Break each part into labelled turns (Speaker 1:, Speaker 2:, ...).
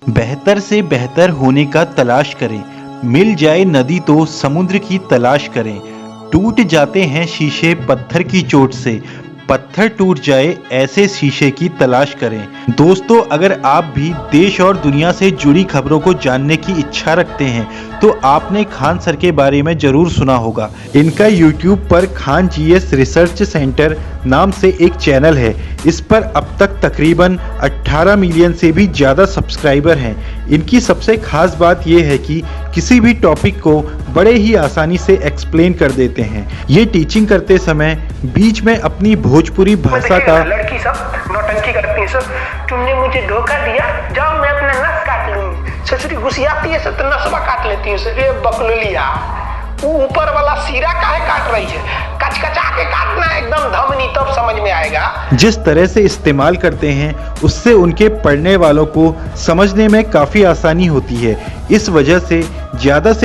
Speaker 1: बेहतर से बेहतर होने का तलाश करें, मिल जाए नदी तो समुद्र की तलाश करें। टूट जाते हैं शीशे पत्थर की चोट से, पत्थर टूट जाए ऐसे शीशे की तलाश करें। दोस्तों, अगर आप भी देश और दुनिया से जुड़ी खबरों को जानने की इच्छा रखते हैं तो आपने खान सर के बारे में जरूर सुना होगा। इनका YouTube पर खान जीएस रिसर्च सेंटर नाम से एक चैनल है। इस पर अब तक तकरीबन 18 मिलियन से भी ज़्यादा सब्सक्राइबर हैं। इनकी सबसे खास बात यह है कि किसी भी टॉपिक को बड़े ही आसानी से एक्सप्लेन कर देते हैं। ये टीचिंग करते समय बीच में अपनी भोजपुरी भाषा का
Speaker 2: लड़की सब नौटंकी करती है, सर तुमने मुझे धोखा दिया, जाओ मैं अपना नस काट लूंगी। ससुरी घुसियाती है, सर तो नसवा काट लेती है। सर ये बकलोलिया, वो ऊपर वाला सिरा काहे काट रही है? कचकचा के काटना एकदम धमनी, तब समझ में आएगा।
Speaker 1: जिस तरह से इस्तेमाल करते हैं उससे उनके पढ़ने वालों को समझने में काफ़ी आसानी होती है। इस वजह से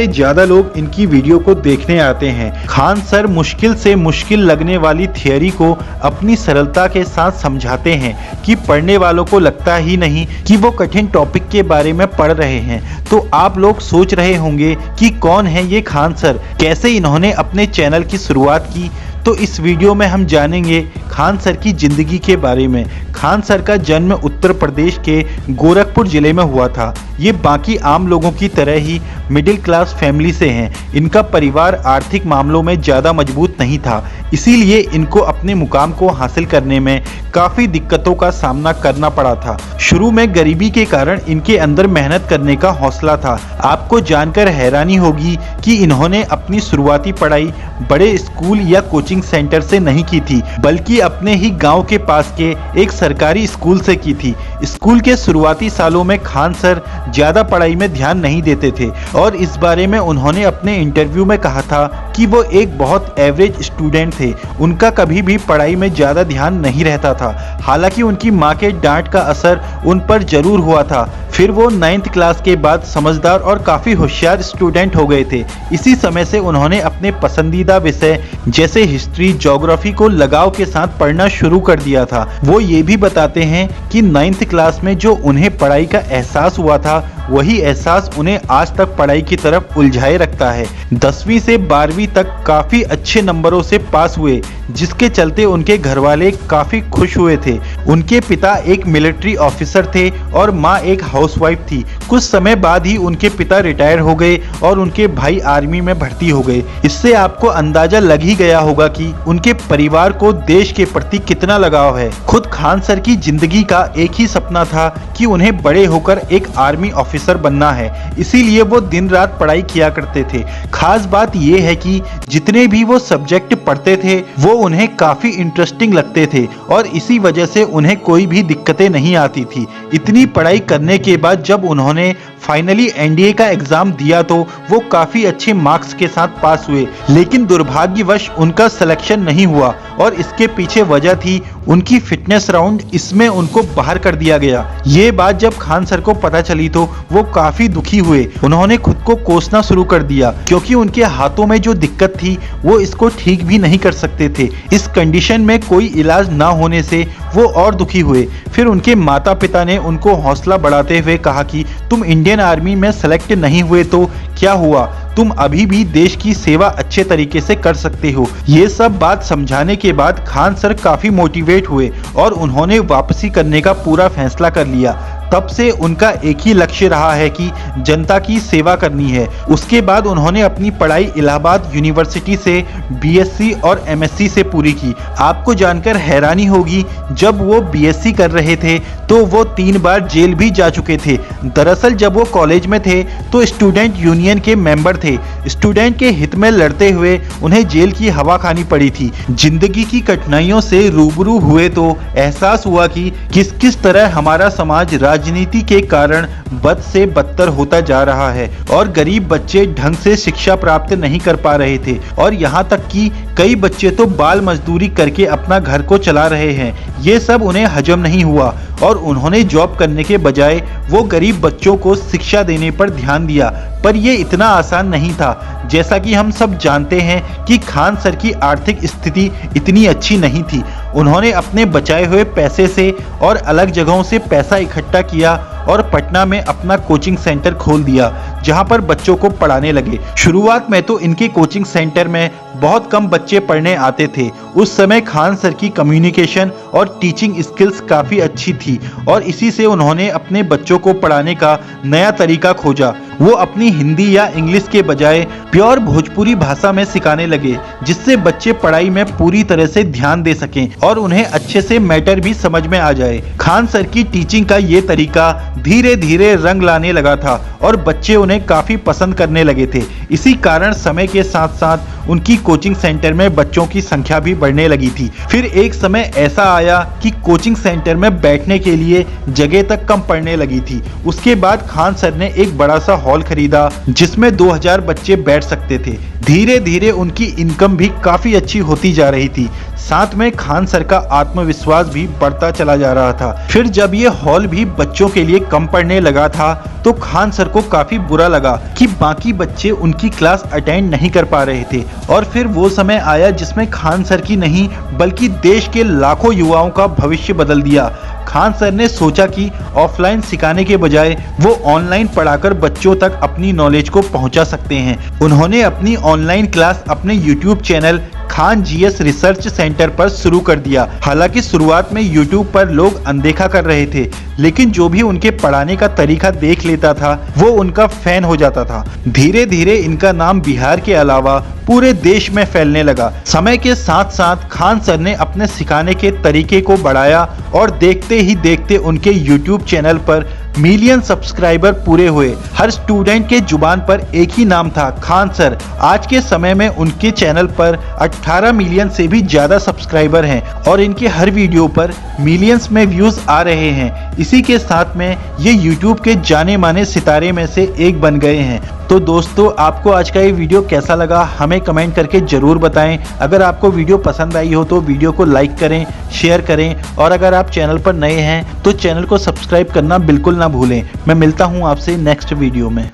Speaker 1: ज़्यादा लोग इनकी वीडियो को देखने आते हैं। खान सर मुश्किल से मुश्किल लगने वाली थियरी को अपनी सरलता के साथ समझाते हैं कि पढ़ने वालों को लगता ही नहीं कि वो कठिन टॉपिक के बारे में पढ़ रहे हैं। तो आप लोग सोच रहे होंगे कि कौन है ये खान सर, कैसे इन्होंने अपने चैनल की शुरुआत की। तो इस वीडियो में हम जानेंगे खान सर की ज़िंदगी के बारे में। खान सर का जन्म उत्तर प्रदेश के गोरखपुर ज़िले में हुआ था। ये बाकी आम लोगों की तरह ही मिडिल क्लास फैमिली से हैं। इनका परिवार आर्थिक मामलों में ज़्यादा मजबूत नहीं था, इसीलिए इनको अपने मुकाम को हासिल करने में काफ़ी दिक्कतों का सामना करना पड़ा था। शुरू में गरीबी के कारण इनके अंदर मेहनत करने का हौसला था। आपको जानकर हैरानी होगी कि इन्होंने अपनी शुरुआती पढ़ाई बड़े स्कूल या कोचिंग सेंटर से नहीं की थी, बल्कि अपने ही गांव के पास के एक सरकारी स्कूल से की थी। स्कूल के शुरुआती सालों में खान सर ज़्यादा पढ़ाई में ध्यान नहीं देते थे और इस बारे में उन्होंने अपने इंटरव्यू में कहा था कि वो एक बहुत एवरेज स्टूडेंट थे। उनका कभी भी पढ़ाई में ज़्यादा ध्यान नहीं रहता था। हालांकि उनकी माँ के डांट का असर उन पर जरूर हुआ था। फिर वो 9th क्लास के बाद समझदार और काफ़ी होशियार स्टूडेंट हो गए थे। इसी समय से उन्होंने अपने पसंदीदा विषय जैसे हिस्ट्री, ज्योग्राफी को लगाव के साथ पढ़ना शुरू कर दिया था। वो ये भी बताते हैं कि 9th क्लास में जो उन्हें पढ़ाई का एहसास हुआ था, वही एहसास उन्हें आज तक पढ़ाई की तरफ उलझाए रखता है। 10वीं से 12वीं तक काफ़ी अच्छे नंबरों से पास हुए, जिसके चलते उनके घरवाले काफ़ी खुश हुए थे। उनके पिता एक मिलिट्री ऑफिसर थे और माँ एक हाउसवाइफ थी। कुछ समय बाद ही उनके पिता रिटायर हो गए और उनके भाई आर्मी में भर्ती हो गए। इससे आपको अंदाजा लग ही गया होगा कि उनके परिवार को देश के प्रति कितना लगाव है। खुद खान सर की जिंदगी का एक ही सपना था कि उन्हें बड़े होकर एक आर्मी ऑफिसर बनना है, इसीलिए वो दिन रात पढ़ाई किया करते थे। खास बात यह है कि जितने भी वो सब्जेक्ट पढ़ते थे वो उन्हें काफ़ी इंटरेस्टिंग लगते थे और इसी वजह से उन्हें कोई भी दिक्कतें नहीं आती थी। इतनी पढ़ाई करने के बाद जब उन्होंने फाइनली एनडीए का एग्ज़ाम दिया तो वो काफ़ी अच्छे मार्क्स के साथ पास हुए, लेकिन दुर्भाग्यवश उनका सिलेक्शन नहीं हुआ और इसके पीछे वजह थी उनकी फिटनेस राउंड। इसमें उनको बाहर कर दिया गया। ये बात जब खान सर को पता चली तो वो काफ़ी दुखी हुए। उन्होंने खुद को कोसना शुरू कर दिया क्योंकि उनके हाथों में जो दिक्कत थी वो इसको ठीक भी नहीं कर सकते थे। इस कंडीशन में कोई इलाज ना होने से वो और दुखी हुए। फिर उनके माता पिता ने उनको हौसला बढ़ाते हुए कहा कि तुम इंडियन आर्मी में सेलेक्ट नहीं हुए तो क्या हुआ, तुम अभी भी देश की सेवा अच्छे तरीके से कर सकते हो। ये सब बात समझाने के बाद खान सर काफ़ी मोटिवेट हुए और उन्होंने वापसी करने का पूरा फैसला कर लिया। तब से उनका एक ही लक्ष्य रहा है कि जनता की सेवा करनी है। उसके बाद उन्होंने अपनी पढ़ाई इलाहाबाद यूनिवर्सिटी से बीएससी और एमएससी से पूरी की। आपको जानकर हैरानी होगी, जब वो बीएससी कर रहे थे तो वो 3 बार जेल भी जा चुके थे। दरअसल जब वो कॉलेज में थे तो स्टूडेंट यूनियन के मेंबर थे। स्टूडेंट के हित में लड़ते हुए उन्हें जेल की हवा खानी पड़ी थी। जिंदगी की कठिनाइयों से रूबरू हुए तो एहसास हुआ कि किस किस तरह हमारा समाज राजनीति के कारण बद से बदतर होता जा रहा है और गरीब बच्चे ढंग से शिक्षा प्राप्त नहीं कर पा रहे थे और यहाँ तक कि कई बच्चे तो बाल मजदूरी करके अपना घर को चला रहे हैं। ये सब उन्हें हजम नहीं हुआ और उन्होंने जॉब करने के बजाय वो गरीब बच्चों को शिक्षा देने पर ध्यान दिया। पर ये इतना आसान नहीं था। जैसा कि हम सब जानते हैं कि खान सर की आर्थिक स्थिति इतनी अच्छी नहीं थी। उन्होंने अपने बचाए हुए पैसे से और अलग जगहों से पैसा इकट्ठा किया और पटना में अपना कोचिंग सेंटर खोल दिया, जहां पर बच्चों को पढ़ाने लगे। शुरुआत में तो इनके कोचिंग सेंटर में बहुत कम बच्चे पढ़ने आते थे। उस समय खान सर की कम्युनिकेशन और टीचिंग स्किल्स काफ़ी अच्छी थी और इसी से उन्होंने अपने बच्चों को पढ़ाने का नया तरीका खोजा। वो अपनी हिंदी या इंग्लिश के बजाय प्योर भोजपुरी भाषा में सिखाने लगे, जिससे बच्चे पढ़ाई में पूरी तरह से ध्यान दे सकें और उन्हें अच्छे से मैटर भी समझ में आ जाए। खान सर की टीचिंग का ये तरीका धीरे धीरे रंग लाने लगा था और बच्चे उन्हें काफ़ी पसंद करने लगे थे। इसी कारण समय के साथ साथ उनकी कोचिंग सेंटर में बच्चों की संख्या भी बढ़ने लगी थी। फिर एक समय ऐसा आया कि कोचिंग सेंटर में बैठने के लिए जगह तक कम पड़ने लगी थी। उसके बाद खान सर ने एक बड़ा सा हॉल खरीदा जिसमें 2000 बच्चे बैठ सकते थे। धीरे धीरे उनकी इनकम भी काफ़ी अच्छी होती जा रही थी। साथ में खान सर का आत्मविश्वास भी बढ़ता चला जा रहा था। फिर जब ये हॉल भी बच्चों के लिए कम पड़ने लगा था तो खान सर को काफ़ी बुरा लगा कि बाकी बच्चे उनकी क्लास अटेंड नहीं कर पा रहे थे। और फिर वो समय आया जिसमें खान सर की नहीं बल्कि देश के लाखों युवाओं का भविष्य बदल दिया। खान सर ने सोचा कि ऑफलाइन सिखाने के बजाय वो ऑनलाइन पढ़ाकर बच्चों तक अपनी नॉलेज को पहुंचा सकते हैं। उन्होंने अपनी ऑनलाइन क्लास अपने YouTube channel Khan GS research centre पर शुरू कर दिया। हालांकि शुरुआत में YouTube पर लोग अनदेखा कर रहे थे, लेकिन जो भी उनके पढ़ाने का तरीका देख लेता था वो उनका फैन हो जाता था। धीरे धीरे इनका नाम बिहार के अलावा पूरे देश में फैलने लगा। समय के साथ साथ खान सर ने अपने सिखाने के तरीके को बढ़ाया और देखते ही देखते उनके YouTube चैनल पर मिलियन सब्सक्राइबर पूरे हुए। हर स्टूडेंट के जुबान पर एक ही नाम था, खान सर। आज के समय में उनके चैनल पर 18 मिलियन से भी ज़्यादा सब्सक्राइबर हैं और इनके हर वीडियो पर मिलियंस में व्यूज़ आ रहे हैं। इसी के साथ में ये YouTube के जाने माने सितारे में से एक बन गए हैं। तो दोस्तों, आपको आज का ये वीडियो कैसा लगा हमें कमेंट करके ज़रूर बताएं। अगर आपको वीडियो पसंद आई हो तो वीडियो को लाइक करें, शेयर करें और अगर आप चैनल पर नए हैं तो चैनल को सब्सक्राइब करना बिल्कुल ना भूलें। मैं मिलता हूँ आपसे नेक्स्ट वीडियो में।